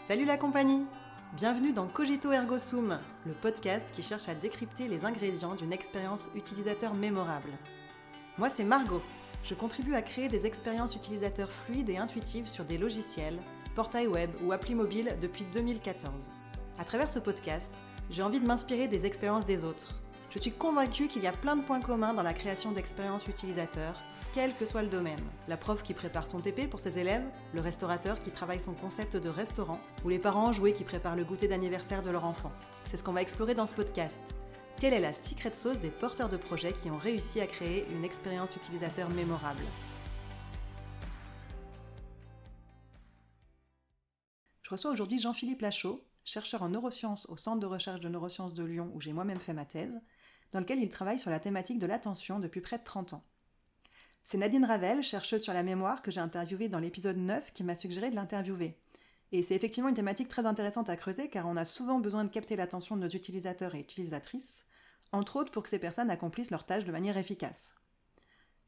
Salut la compagnie! Bienvenue dans Cogito Ergo Sum, le podcast qui cherche à décrypter les ingrédients d'une expérience utilisateur mémorable. Moi c'est Margot, je contribue à créer des expériences utilisateurs fluides et intuitives sur des logiciels, portails web ou applis mobiles depuis 2014. À travers ce podcast, j'ai envie de m'inspirer des expériences des autres. Je suis convaincue qu'il y a plein de points communs dans la création d'expériences utilisateurs, quel que soit le domaine. La prof qui prépare son TP pour ses élèves, le restaurateur qui travaille son concept de restaurant, ou les parents enjoués qui préparent le goûter d'anniversaire de leur enfant. C'est ce qu'on va explorer dans ce podcast. Quelle est la secret sauce des porteurs de projets qui ont réussi à créer une expérience utilisateur mémorable? Je reçois aujourd'hui Jean-Philippe Lachaud, chercheur en neurosciences au Centre de recherche de neurosciences de Lyon où j'ai moi-même fait ma thèse, dans lequel il travaille sur la thématique de l'attention depuis près de 30 ans. C'est Nadine Ravel, chercheuse sur la mémoire, que j'ai interviewée dans l'épisode 9 qui m'a suggéré de l'interviewer. Et c'est effectivement une thématique très intéressante à creuser car on a souvent besoin de capter l'attention de nos utilisateurs et utilisatrices, entre autres pour que ces personnes accomplissent leurs tâches de manière efficace.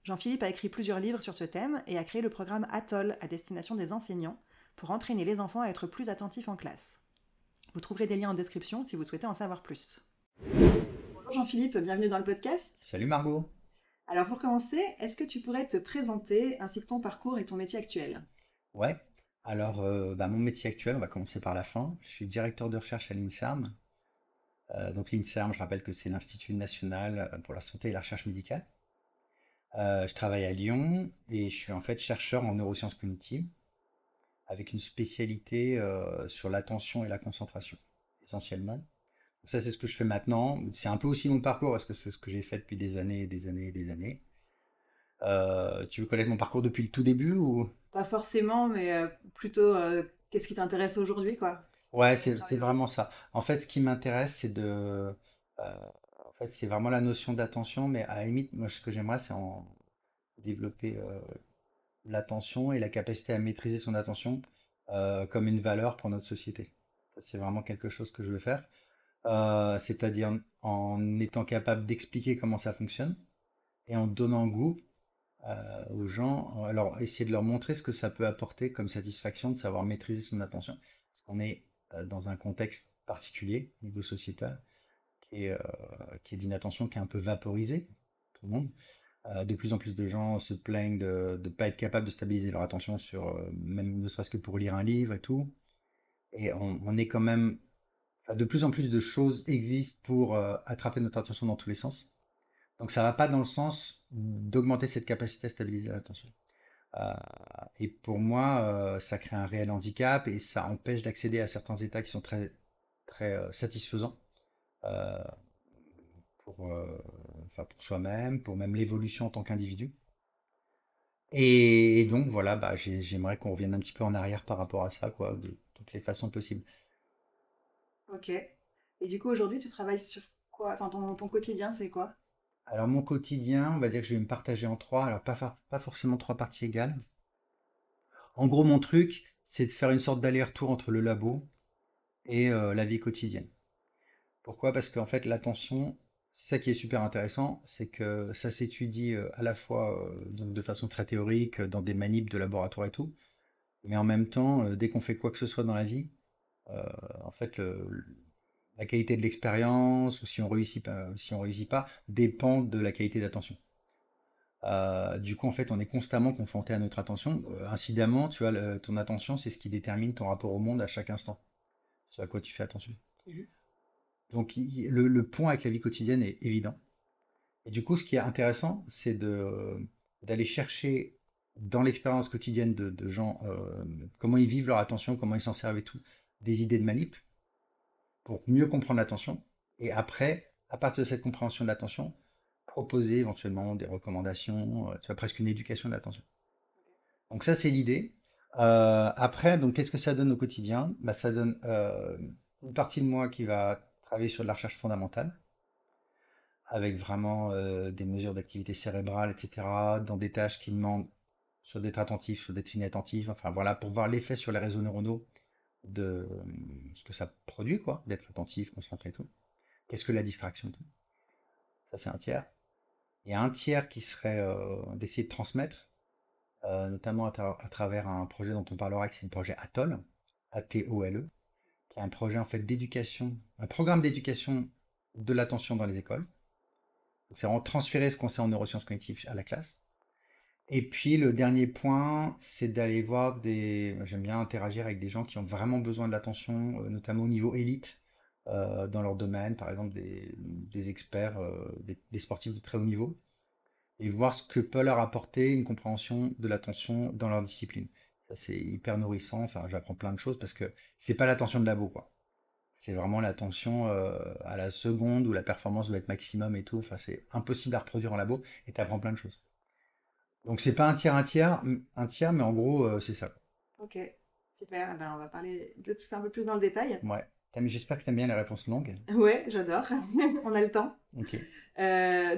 Jean-Philippe a écrit plusieurs livres sur ce thème et a créé le programme Atoll à destination des enseignants pour entraîner les enfants à être plus attentifs en classe. Vous trouverez des liens en description si vous souhaitez en savoir plus. Bonjour Jean-Philippe, bienvenue dans le podcast. Salut Margot. Alors pour commencer, est-ce que tu pourrais te présenter ainsi que ton parcours et ton métier actuel? Ouais, alors mon métier actuel, on va commencer par la fin. Je suis directeur de recherche à l'INSERM. Donc l'INSERM, je rappelle que c'est l'Institut national pour la santé et la recherche médicale. Je travaille à Lyon et je suis en fait chercheur en neurosciences cognitives avec une spécialité sur l'attention et la concentration, essentiellement. Donc ça, c'est ce que je fais maintenant. C'est un peu aussi mon parcours parce que c'est ce que j'ai fait depuis des années et des années et des années. Tu veux connaître mon parcours depuis le tout début ou? Pas forcément, mais plutôt qu'est-ce qui t'intéresse aujourd'hui, quoi? Ouais, c'est vraiment ça. En fait, ce qui m'intéresse, c'est vraiment la notion d'attention, mais à la limite, moi, ce que j'aimerais, c'est en développer l'attention et la capacité à maîtriser son attention comme une valeur pour notre société. C'est vraiment quelque chose que je veux faire. C'est-à-dire en étant capable d'expliquer comment ça fonctionne et en donnant goût aux gens, alors essayer de leur montrer ce que ça peut apporter comme satisfaction de savoir maîtriser son attention. Parce qu'on est dans un contexte particulier, au niveau sociétal, qui est d'une attention qui est un peu vaporisée, tout le monde. De plus en plus de gens se plaignent de ne pas être capables de stabiliser leur attention sur, même ne serait-ce que pour lire un livre et tout. Et on est quand même, enfin, de plus en plus de choses existent pour attraper notre attention dans tous les sens. Donc ça va pas dans le sens d'augmenter cette capacité à stabiliser l'attention. Euh, et pour moi, ça crée un réel handicap et ça empêche d'accéder à certains états qui sont très, très satisfaisants euh, pour, pour soi-même, pour même l'évolution en tant qu'individu. Et donc voilà, j'aimerais qu'on revienne un petit peu en arrière par rapport à ça, quoi, de toutes les façons possibles. Ok. Et du coup, aujourd'hui, tu travailles sur quoi? Enfin, ton quotidien, c'est quoi? Alors mon quotidien, on va dire que je vais me partager en trois, alors pas forcément trois parties égales. En gros, mon truc, c'est de faire une sorte d'aller-retour entre le labo et la vie quotidienne. Pourquoi? Parce qu'en fait, l'attention, c'est ça qui est super intéressant, c'est que ça s'étudie à la fois donc de façon très théorique, dans des manips de laboratoire et tout, mais en même temps, dès qu'on fait quoi que ce soit dans la vie, euh, en fait, la qualité de l'expérience, ou si on réussit pas, dépend de la qualité d'attention. Du coup, en fait, on est constamment confronté à notre attention. Incidemment, tu vois, ton attention, c'est ce qui détermine ton rapport au monde à chaque instant. C'est à quoi tu fais attention. Mhm. Donc, le point avec la vie quotidienne est évident. Et du coup, ce qui est intéressant, c'est d'aller chercher dans l'expérience quotidienne de gens comment ils vivent leur attention, comment ils s'en servent et tout, des idées de manip pour mieux comprendre l'attention. Et après, à partir de cette compréhension de l'attention, proposer éventuellement des recommandations, tu vois, presque une éducation de l'attention. Donc ça, c'est l'idée. Après, donc qu'est-ce que ça donne au quotidien? Bah, ça donne une partie de moi qui va travailler sur de la recherche fondamentale, avec vraiment des mesures d'activité cérébrale, etc., dans des tâches qui demandent sur d'être attentif, sur d'être inattentif, enfin voilà, pour voir l'effet sur les réseaux neuronaux de ce que ça produit, quoi, d'être attentif, concentré et tout. Qu'est-ce que la distraction et tout. Ça, c'est un tiers. Il y a un tiers qui serait d'essayer de transmettre, notamment à travers un projet dont on parlera, qui c'est le projet Atoll. ATOLE, qui est un projet en fait d'éducation, un programme d'éducation de l'attention dans les écoles. Donc, c'est vraiment transférer ce qu'on sait en neurosciences cognitives à la classe. Et puis le dernier point, c'est d'aller voir des. J'aime bien interagir avec des gens qui ont vraiment besoin de l'attention, notamment au niveau élite, dans leur domaine, par exemple des experts, des sportifs de très haut niveau, et voir ce que peut leur apporter une compréhension de l'attention dans leur discipline. Ça, c'est hyper nourrissant. Enfin, j'apprends plein de choses parce que c'est pas l'attention de labo, quoi. C'est vraiment l'attention à la seconde où la performance doit être maximum et tout. Enfin, c'est impossible à reproduire en labo et tu apprends plein de choses. Donc c'est pas un tiers, mais en gros, c'est ça. Ok, super. Ben, on va parler de tout ça un peu plus dans le détail. Ouais. J'espère que tu aimes bien les réponses longues. Ouais, j'adore. On a le temps. Ok.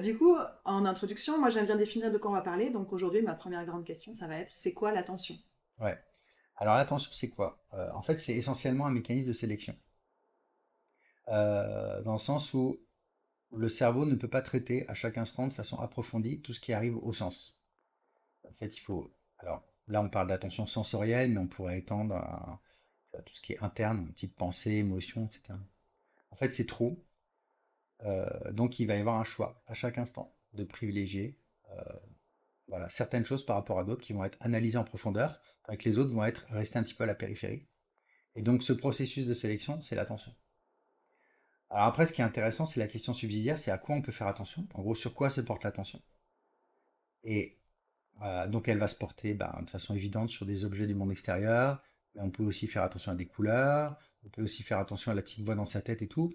Du coup, en introduction, moi j'aime bien définir de quoi on va parler. Donc aujourd'hui, ma première grande question, ça va être c'est quoi l'attention? Ouais. Alors l'attention, c'est quoi? En fait, c'est essentiellement un mécanisme de sélection. Dans le sens où le cerveau ne peut pas traiter à chaque instant de façon approfondie tout ce qui arrive au sens. En fait, il faut. Alors là, on parle d'attention sensorielle, mais on pourrait étendre à tout ce qui est interne, type pensée, émotion, etc. En fait, c'est trop. Donc, il va y avoir un choix à chaque instant de privilégier voilà, certaines choses par rapport à d'autres qui vont être analysées en profondeur, tandis que les autres vont être restés un petit peu à la périphérie. Et donc, ce processus de sélection, c'est l'attention. Alors après, ce qui est intéressant, c'est la question subsidiaire, c'est à quoi on peut faire attention. En gros, sur quoi se porte l'attention. Et donc, elle va se porter de façon évidente sur des objets du monde extérieur, mais on peut aussi faire attention à des couleurs, on peut aussi faire attention à la petite voix dans sa tête et tout.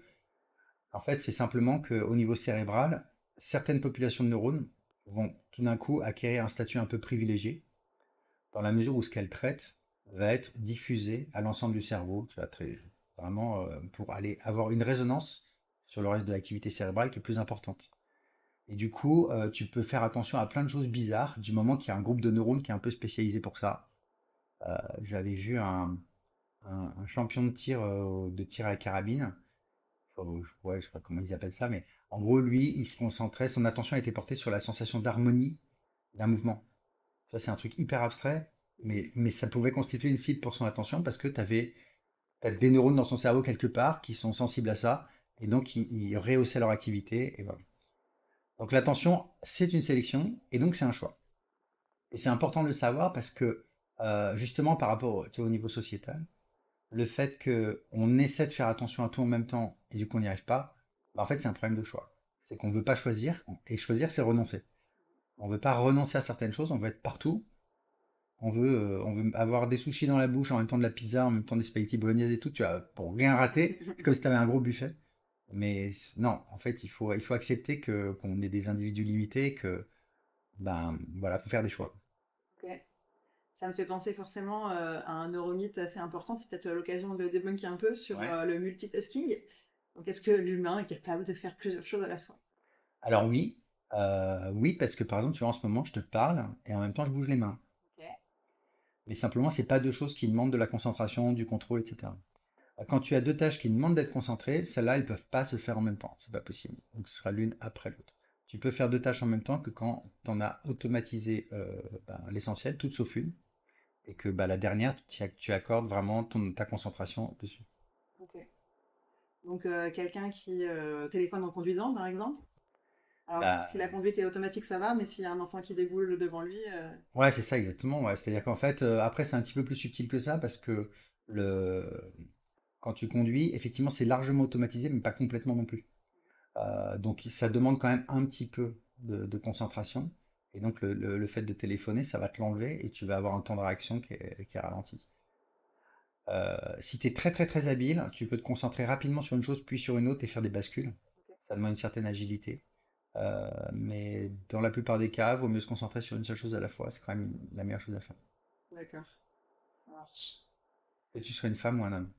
En fait, c'est simplement qu'au niveau cérébral, certaines populations de neurones vont tout d'un coup acquérir un statut un peu privilégié, dans la mesure où ce qu'elles traitent va être diffusé à l'ensemble du cerveau, tu vois, vraiment pour aller avoir une résonance sur le reste de l'activité cérébrale qui est plus importante. Et du coup, tu peux faire attention à plein de choses bizarres du moment qu'il y a un groupe de neurones qui est un peu spécialisé pour ça. J'avais vu un champion de tir à la carabine. Ouais, je sais pas comment ils appellent ça, mais en gros, lui, il se concentrait, son attention était portée sur la sensation d'harmonie d'un mouvement. Ça, c'est un truc hyper abstrait, mais ça pouvait constituer une cible pour son attention parce que t'as des neurones dans son cerveau quelque part qui sont sensibles à ça, et donc ils rehaussaient leur activité, et voilà. Donc l'attention, c'est une sélection, et donc c'est un choix. Et c'est important de le savoir parce que, justement, par rapport tu vois, au niveau sociétal, le fait qu'on essaie de faire attention à tout en même temps et du coup on n'y arrive pas, en fait c'est un problème de choix. C'est qu'on ne veut pas choisir, et choisir c'est renoncer. On ne veut pas renoncer à certaines choses, on veut être partout. On veut avoir des sushis dans la bouche en même temps de la pizza, en même temps des spaghettis bolognaise et tout, tu vois, pour rien rater. C'est comme si tu avais un gros buffet. Mais non, en fait, il faut accepter qu'on est des individus limités, que, voilà, faut faire des choix. Ok. Ça me fait penser forcément à un neuromythe assez important. C'est peut-être l'occasion de le débunker un peu sur Ouais. le multitasking. Donc, est-ce que l'humain est capable de faire plusieurs choses à la fois? Alors oui, oui, parce que par exemple, tu vois, en ce moment, je te parle et en même temps, je bouge les mains. Ok. Mais simplement, c'est pas deux choses qui demandent de la concentration, du contrôle, etc. Quand tu as deux tâches qui demandent d'être concentrées, celles-là, elles ne peuvent pas se faire en même temps. C'est pas possible. Donc, ce sera l'une après l'autre. Tu peux faire deux tâches en même temps que quand tu en as automatisé l'essentiel, toutes sauf une, et que la dernière, tu accordes vraiment ta concentration dessus. Ok. Donc, quelqu'un qui téléphone en conduisant, par exemple. Alors, Bah, si la conduite est automatique, ça va, mais s'il y a un enfant qui déboule devant lui, ouais, c'est ça exactement. Ouais. C'est-à-dire qu'en fait, après, c'est un petit peu plus subtil que ça parce que le... quand tu conduis, effectivement, c'est largement automatisé, mais pas complètement non plus. Donc ça demande quand même un petit peu de concentration. Et donc le fait de téléphoner, ça va te l'enlever et tu vas avoir un temps de réaction qui est ralenti. Si tu es très très très habile, tu peux te concentrer rapidement sur une chose puis sur une autre et faire des bascules. Ça demande une certaine agilité. Mais dans la plupart des cas, il vaut mieux se concentrer sur une seule chose à la fois. C'est quand même la meilleure chose à faire. d'accord. Ça marche. Que tu sois une femme ou un homme.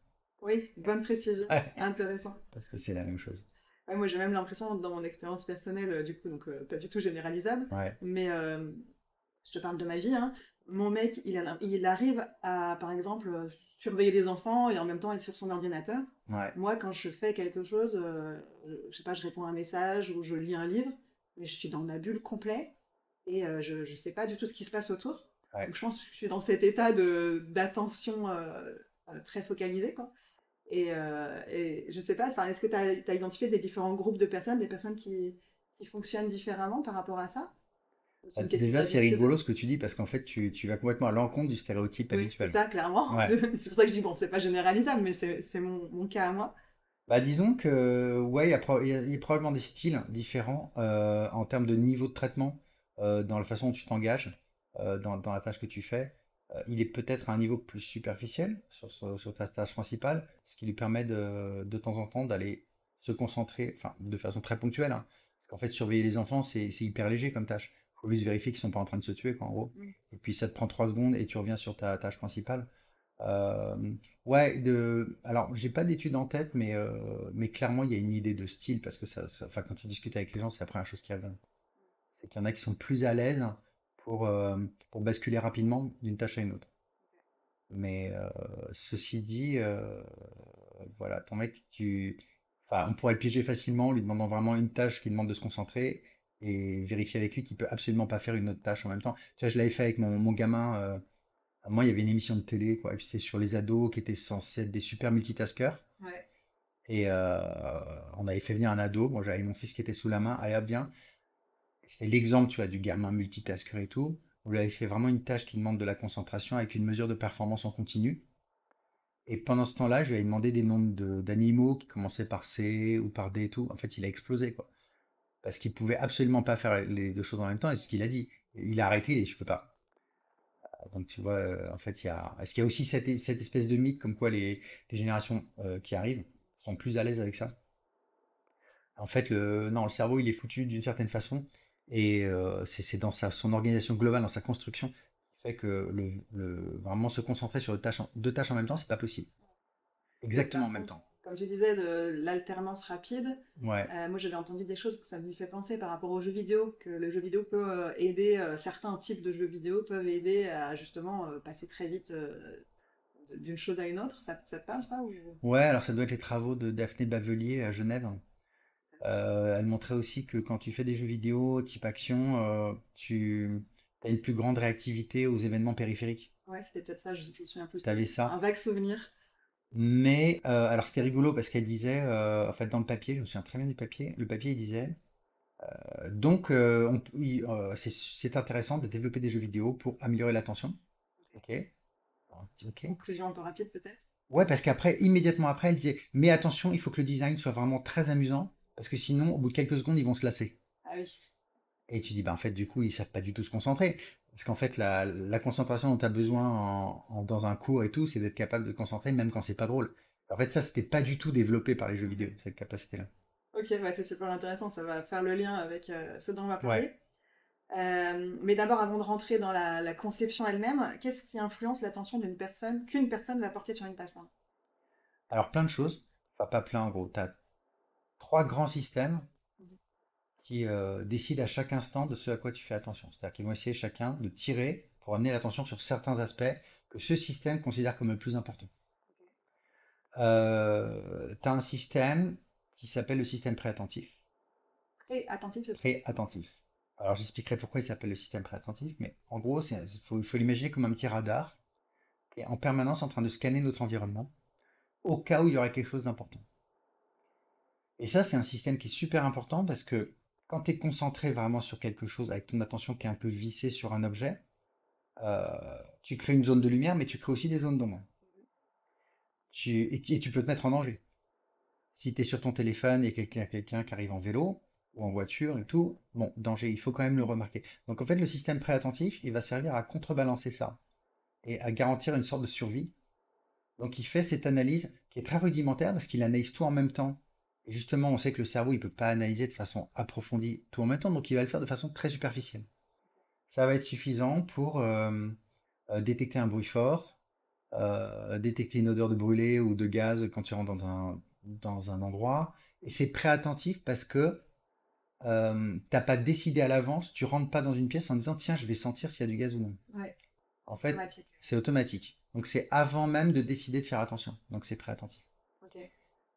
Oui, bonne précision. Ouais, Intéressant. parce que c'est la même chose. Ouais, moi, j'ai même l'impression, dans mon expérience personnelle, du coup, donc pas du tout généralisable, Ouais, mais je te parle de ma vie, hein. Mon mec, il arrive à, par exemple, surveiller des enfants et en même temps être sur son ordinateur. ouais, Moi, quand je fais quelque chose, je sais pas, je réponds à un message ou je lis un livre, mais je suis dans ma bulle complète et je sais pas du tout ce qui se passe autour. ouais. Donc je pense que je suis dans cet état d'attention très focalisé, quoi. Et je sais pas, enfin, est-ce que tu as identifié des différents groupes de personnes, des personnes qui fonctionnent différemment par rapport à ça? C'est une question Déjà, c'est d'habitude. rigolo ce que tu dis parce qu'en fait, tu vas complètement à l'encontre du stéréotype Oui, c'est habituel. ça, clairement. Ouais. C'est pour ça que je dis, bon, c'est pas généralisable, mais c'est mon cas à moi. Bah, disons que, ouais, il y a probablement des styles différents en termes de niveau de traitement, dans la façon dont tu t'engages, dans la tâche que tu fais. Il est peut-être à un niveau plus superficiel sur ta tâche principale, ce qui lui permet de temps en temps d'aller se concentrer, enfin, de façon très ponctuelle, hein. En fait, surveiller les enfants, c'est hyper léger comme tâche. Il faut juste vérifier qu'ils sont pas en train de se tuer, quoi, en gros. Mm. Et puis ça te prend 3 secondes et tu reviens sur ta tâche principale. Euh, ouais, alors j'ai pas d'études en tête, mais clairement il y a une idée de style parce que enfin, quand tu discutes avec les gens, c'est la première chose qui revient. C'est qu'il y en a qui sont plus à l'aise pour basculer rapidement d'une tâche à une autre. Mais ceci dit, voilà, ton mec, enfin, on pourrait le piéger facilement en lui demandant vraiment une tâche qui demande de se concentrer et vérifier avec lui qu'il peut absolument pas faire une autre tâche en même temps. Tu vois, je l'avais fait avec mon gamin. Moi, il y avait une émission de télé, quoi, et puis c'était sur les ados qui étaient censés être des super multitaskers. Ouais. Et on avait fait venir un ado. Bon, j'avais mon fils qui était sous la main. Allez, hop, viens. C'était l'exemple, tu vois, du gamin multitasker et tout. On lui avait fait vraiment une tâche qui demande de la concentration avec une mesure de performance en continu. Et pendant ce temps-là, je lui avais demandé des noms d'animaux qui commençaient par C ou par D et tout. En fait, il a explosé, quoi. Parce qu'il pouvait absolument pas faire les deux choses en même temps. Et c'est ce qu'il a dit. Il a arrêté, il a dit, je peux pas. Donc tu vois, en fait, est-ce qu'il y a aussi cette espèce de mythe comme quoi les générations qui arrivent sont plus à l'aise avec ça? En fait, non, le cerveau, il est foutu d'une certaine façon, et c'est dans son organisation globale, dans sa construction, qui fait que vraiment se concentrer sur deux tâches en même temps, c'est pas possible. Et Exactement en par même contre, temps. comme tu disais, de l'alternance rapide, Ouais. moi j'avais entendu des choses que ça me fait penser par rapport aux jeux vidéo, que le jeu vidéo peut aider, certains types de jeux vidéo peuvent aider à justement passer très vite d'une chose à une autre. Ça te parle ça ou... Ouais, alors ça doit être les travaux de Daphné Bavelier à Genève. Elle montrait aussi que quand tu fais des jeux vidéo type action, tu as une plus grande réactivité aux événements périphériques. Ouais, c'était peut-être ça, je me souviens plus. T'avais C'était un ça. vague souvenir. Mais alors c'était rigolo parce qu'elle disait, en fait dans le papier, je me souviens très bien du papier, le papier il disait, donc c'est intéressant de développer des jeux vidéo pour améliorer l'attention. Ok, ok. Conclusion un peu rapide peut-être. Ouais, parce qu'après, immédiatement après, elle disait, mais attention, il faut que le design soit vraiment très amusant, parce que sinon, au bout de quelques secondes, ils vont se lasser. Ah oui. Et tu dis, bah en fait, du coup, ils savent pas du tout se concentrer. Parce qu'en fait, la concentration dont tu as besoin dans un cours et tout, c'est d'être capable de te concentrer même quand c'est pas drôle. En fait, ça, c'était pas du tout développé par les jeux vidéo, cette capacité-là. Ok, bah c'est super intéressant, ça va faire le lien avec ce dont on va Ouais. parler. Mais d'abord, avant de rentrer dans la conception elle-même, qu'est-ce qui influence l'attention d'une personne, qu'une personne va porter sur une tâche? Alors, plein de choses. Enfin, pas plein, en gros. Tu as 3 grands systèmes qui décident à chaque instant de ce à quoi tu fais attention. C'est-à-dire qu'ils vont essayer chacun de tirer pour amener l'attention sur certains aspects que ce système considère comme le plus important. Tu as un système qui s'appelle le système préattentif. Très attentif, c'est ça. Préattentif. Alors j'expliquerai pourquoi il s'appelle le système préattentif, mais en gros, il faut l'imaginer comme un petit radar qui est en permanence en train de scanner notre environnement au cas où il y aurait quelque chose d'important. Et ça, c'est un système qui est super important parce que quand tu es concentré vraiment sur quelque chose avec ton attention qui est un peu vissée sur un objet, euh, tu crées une zone de lumière, mais tu crées aussi des zones d'ombre. Et tu peux te mettre en danger. Si tu es sur ton téléphone et quelqu'un qui arrive en vélo ou en voiture et tout, bon, danger, il faut quand même le remarquer. Donc en fait, le système préattentif, il va servir à contrebalancer ça et à garantir une sorte de survie. Donc il fait cette analyse qui est très rudimentaire parce qu'il analyse tout en même temps. Et justement, on sait que le cerveau, il ne peut pas analyser de façon approfondie tout en même temps, donc il va le faire de façon très superficielle. Ça va être suffisant pour détecter un bruit fort, détecter une odeur de brûlé ou de gaz quand tu rentres dans un endroit. Et c'est préattentif parce que t'as pas décidé à l'avance, tu rentres pas dans une pièce en disant tiens, je vais sentir s'il y a du gaz ou non. Ouais, En fait, automatique. c'est automatique. Donc c'est avant même de décider de faire attention. Donc c'est préattentif. Ok.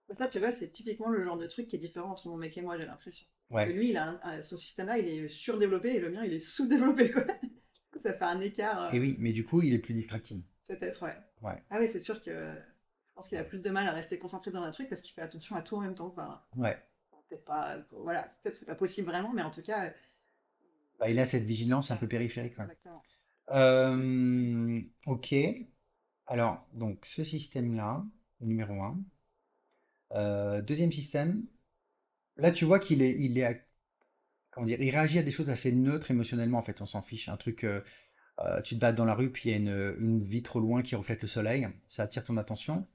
Mais ça, tu vois, c'est typiquement le genre de truc qui est différent entre mon mec et moi, j'ai l'impression. Que Ouais. lui, son système-là, il est surdéveloppé et le mien, il est sous-développé, quoi. Ça fait un écart. Et oui, mais du coup, il est plus distractible. Peut-être, ouais. Ouais, Ah oui, c'est sûr que je pense qu'il a plus de mal à rester concentré dans un truc parce qu'il fait attention à tout en même temps. Enfin, ouais. peut-être pas, voilà, peut-être c'est pas possible vraiment, mais en tout cas, Bah, il a cette vigilance un ouais, peu périphérique, ouais. exactement. Ok. Alors, donc, ce système-là, numéro un. Deuxième système, là, tu vois comment dire, il réagit à des choses assez neutres émotionnellement, en fait, on s'en fiche. Un truc, tu te balades dans la rue, puis il y a une vitre au loin qui reflète le soleil, ça attire ton attention.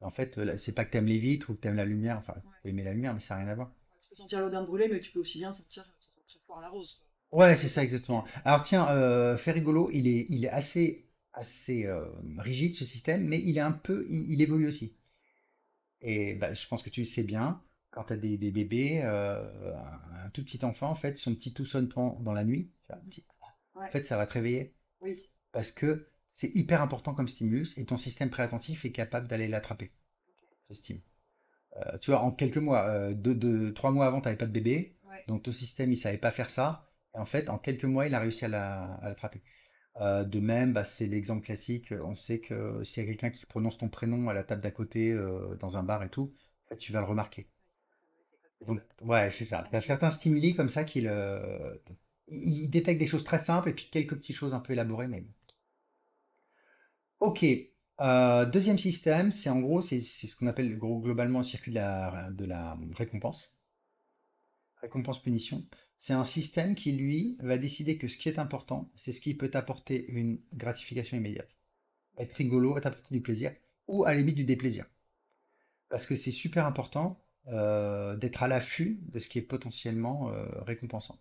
En fait, là, c'est pas que t'aimes les vitres ou que t'aimes la lumière, enfin, tu Ouais. peux aimer la lumière, mais ça n'a rien à voir. Tu peux sentir l'odeur de brûlé, mais tu peux aussi bien sentir que ça sent très fort à la rose, quoi. Ouais, c'est ça exactement. Alors tiens, fait rigolo, il est assez rigide ce système, mais il est un peu, il évolue aussi. Et bah, je pense que tu le sais bien, quand tu as des bébés, un tout petit enfant, en fait, son petit tout sonne dans la nuit, tu vois, en Ouais, fait, ça va te réveiller oui. parce que c'est hyper important comme stimulus et ton système préattentif est capable d'aller l'attraper, ce stimulus. Tu vois, en quelques mois, 3 mois avant, tu n'avais pas de bébé, Ouais. donc ton système, il savait pas faire ça. Et en fait, en quelques mois, il a réussi à l'attraper. De même, bah, c'est l'exemple classique. On sait que s'il y a quelqu'un qui prononce ton prénom à la table d'à côté, dans un bar et tout, en fait, tu vas le remarquer. Donc, ouais, c'est ça. Tu as certains stimuli comme ça il détecte des choses très simples et puis quelques petites choses un peu élaborées, mais bon. Ok. Deuxième système, c'est en gros, c'est ce qu'on appelle globalement le circuit de la récompense. Récompense-punition. C'est un système qui, lui, va décider que ce qui est important, c'est ce qui peut t'apporter une gratification immédiate. Être rigolo, t'apporter du plaisir, ou à la limite du déplaisir. Parce que c'est super important d'être à l'affût de ce qui est potentiellement récompensant.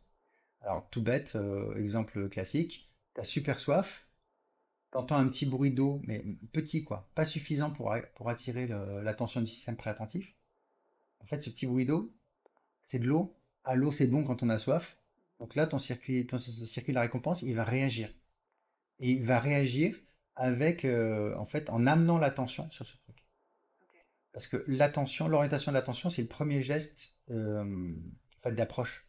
Alors, tout bête, exemple classique, t'as super soif, t'entends un petit bruit d'eau, mais petit quoi, pas suffisant pour attirer l'attention du système préattentif. En fait, ce petit bruit d'eau, c'est de l'eau. À l'eau, c'est bon quand on a soif. Donc là, ton circuit de la récompense, il va réagir. Et il va réagir en fait, en amenant l'attention sur ce truc. Parce que l'orientation de l'attention, c'est le premier geste en fait, d'approche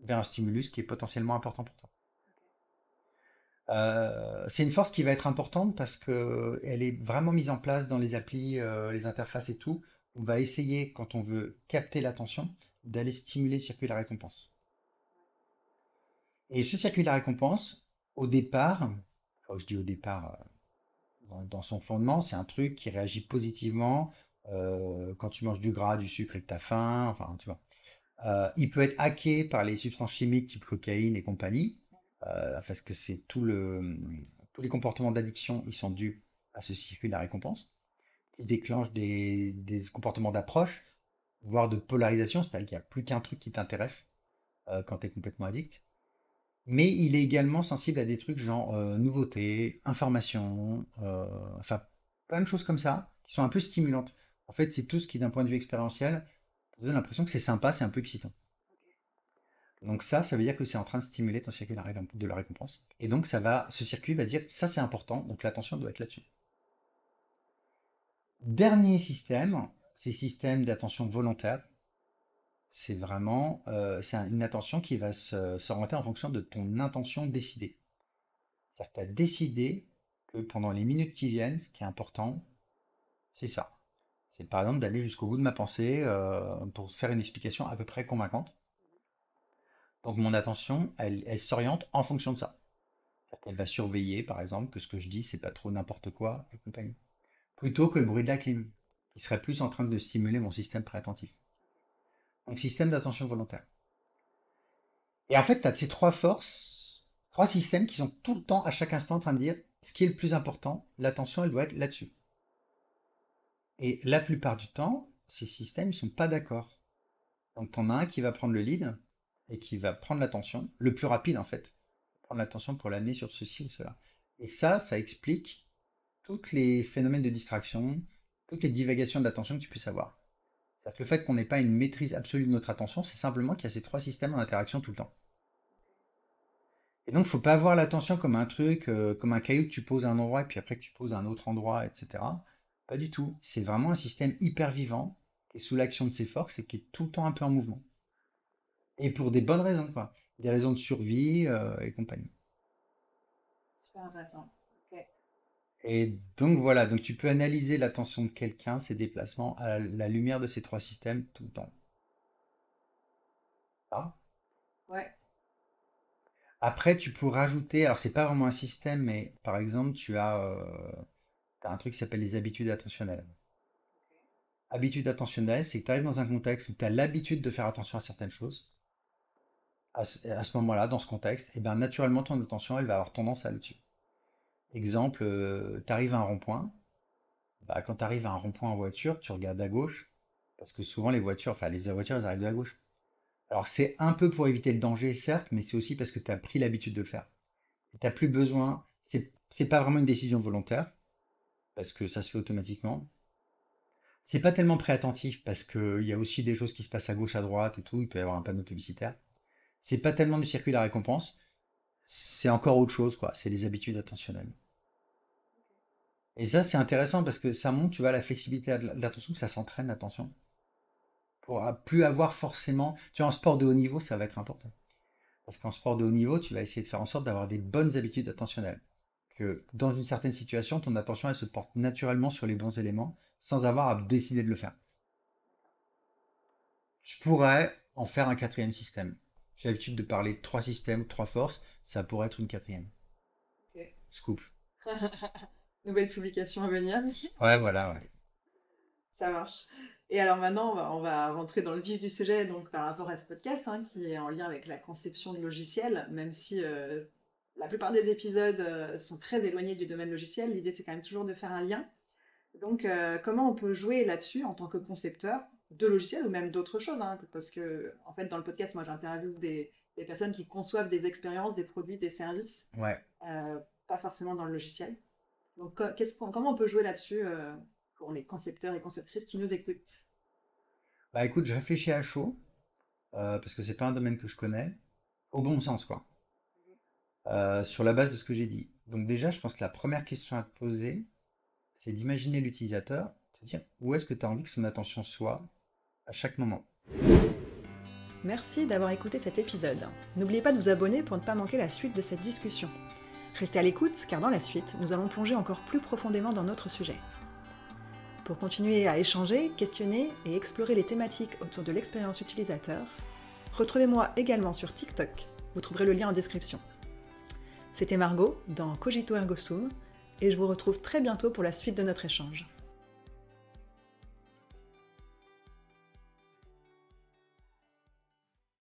vers un stimulus qui est potentiellement important pour toi. C'est une force qui va être importante parce que elle est vraiment mise en place dans les applis, les interfaces et tout. On va essayer, quand on veut capter l'attention, d'aller stimuler le circuit de la récompense. Et ce circuit de la récompense, au départ, quand je dis au départ, dans son fondement, c'est un truc qui réagit positivement quand tu manges du gras, du sucre et que tu as faim, enfin, tu vois. Il peut être hacké par les substances chimiques type cocaïne et compagnie, parce que tous les comportements d'addiction, ils sont dus à ce circuit de la récompense, qui déclenche des comportements d'approche, voire de polarisation, c'est-à-dire qu'il n'y a plus qu'un truc qui t'intéresse quand tu es complètement addict. Mais il est également sensible à des trucs genre nouveautés, information, enfin plein de choses comme ça, qui sont un peu stimulantes. En fait, c'est tout ce qui, d'un point de vue expérientiel, te donne l'impression que c'est sympa, c'est un peu excitant. Donc ça veut dire que c'est en train de stimuler ton circuit de la récompense. Et donc ce circuit va dire ça c'est important, donc l'attention doit être là-dessus. Dernier système, c'est système d'attention volontaire. C'est vraiment une attention qui va s'orienter en fonction de ton intention décidée. C'est-à-dire que tu as décidé que pendant les minutes qui viennent, ce qui est important, c'est ça. C'est par exemple d'aller jusqu'au bout de ma pensée pour faire une explication à peu près convaincante. Donc mon attention, elle s'oriente en fonction de ça. Elle va surveiller, par exemple, que ce que je dis, c'est pas trop n'importe quoi, et compagnie. Plutôt que le bruit de la clim, qui serait plus en train de stimuler mon système préattentif. Donc système d'attention volontaire. Et en fait, tu as ces trois forces, trois systèmes qui sont tout le temps, à chaque instant, en train de dire, ce qui est le plus important, l'attention, elle doit être là-dessus. Et la plupart du temps, ces systèmes ne sont pas d'accord. Donc, tu en as un qui va prendre le lead et qui va prendre l'attention, le plus rapide en fait, prendre l'attention pour l'amener sur ceci ou cela. Et ça explique tous les phénomènes de distraction, toutes les divagations d'attention que tu puisses avoir. C'est-à-dire que le fait qu'on n'ait pas une maîtrise absolue de notre attention, c'est simplement qu'il y a ces trois systèmes en interaction tout le temps. Et donc, il ne faut pas voir l'attention comme un truc, comme un caillou que tu poses à un endroit et puis après que tu poses à un autre endroit, etc. Pas du tout. C'est vraiment un système hyper vivant qui est sous l'action de ses forces et qui est tout le temps un peu en mouvement. Et pour des bonnes raisons, quoi. Des raisons de survie et compagnie. Super intéressant. Ok. Et donc voilà, donc tu peux analyser l'attention de quelqu'un, ses déplacements, à la lumière de ces trois systèmes tout le temps. Ah. Ouais. Après, tu peux rajouter, alors c'est pas vraiment un système, mais par exemple, t'as un truc qui s'appelle les habitudes attentionnelles. Habitudes attentionnelles, c'est que tu arrives dans un contexte où tu as l'habitude de faire attention à certaines choses. À ce moment-là, dans ce contexte, et ben naturellement, ton attention, elle va avoir tendance à aller dessus. Exemple, tu arrives à un rond-point. Bah, quand tu arrives à un rond-point en voiture, tu regardes à gauche, parce que souvent les voitures, elles arrivent de la gauche. Alors c'est un peu pour éviter le danger, certes, mais c'est aussi parce que tu as pris l'habitude de le faire. Tu n'as plus besoin, c'est pas vraiment une décision volontaire, parce que ça se fait automatiquement. C'est pas tellement préattentif, parce qu'il y a aussi des choses qui se passent à gauche, à droite et tout, il peut y avoir un panneau publicitaire. C'est pas tellement du circuit de la récompense, c'est encore autre chose, quoi. C'est les habitudes attentionnelles. Et ça, c'est intéressant parce que ça montre, tu vois, la flexibilité de l'attention, que ça s'entraîne l'attention. Pour plus avoir forcément. Tu vois, en sport de haut niveau, ça va être important. Parce qu'en sport de haut niveau, tu vas essayer de faire en sorte d'avoir des bonnes habitudes attentionnelles. Que dans une certaine situation, ton attention, elle se porte naturellement sur les bons éléments sans avoir à décider de le faire. Je pourrais en faire un quatrième système. J'ai l'habitude de parler de trois systèmes, trois forces, ça pourrait être une quatrième. Ok. Scoop. Nouvelle publication à venir. Ouais, voilà, ouais. Ça marche. Et alors maintenant, on va rentrer dans le vif du sujet, donc par rapport à ce podcast, hein, qui est en lien avec la conception de logiciels, même si la plupart des épisodes sont très éloignés du domaine logiciel, l'idée c'est quand même toujours de faire un lien. Donc comment on peut jouer là-dessus en tant que concepteur de logiciels ou même d'autres choses, hein, parce que en fait dans le podcast, moi j'interviewe des personnes qui conçoivent des expériences, des produits, des services, Ouais. pas forcément dans le logiciel. Donc comment on peut jouer là-dessus pour les concepteurs et conceptrices qui nous écoutent? Bah écoute, je réfléchis à chaud, parce que c'est pas un domaine que je connais, au bon sens, quoi. Sur la base de ce que j'ai dit. Donc déjà, je pense que la première question à te poser, c'est d'imaginer l'utilisateur, te dire où est-ce que tu as envie que son attention soit à chaque moment. Merci d'avoir écouté cet épisode. N'oubliez pas de vous abonner pour ne pas manquer la suite de cette discussion. Restez à l'écoute car dans la suite, nous allons plonger encore plus profondément dans notre sujet. Pour continuer à échanger, questionner et explorer les thématiques autour de l'expérience utilisateur, retrouvez-moi également sur TikTok, vous trouverez le lien en description. C'était Margot dans Cogito Ergo Sum et je vous retrouve très bientôt pour la suite de notre échange.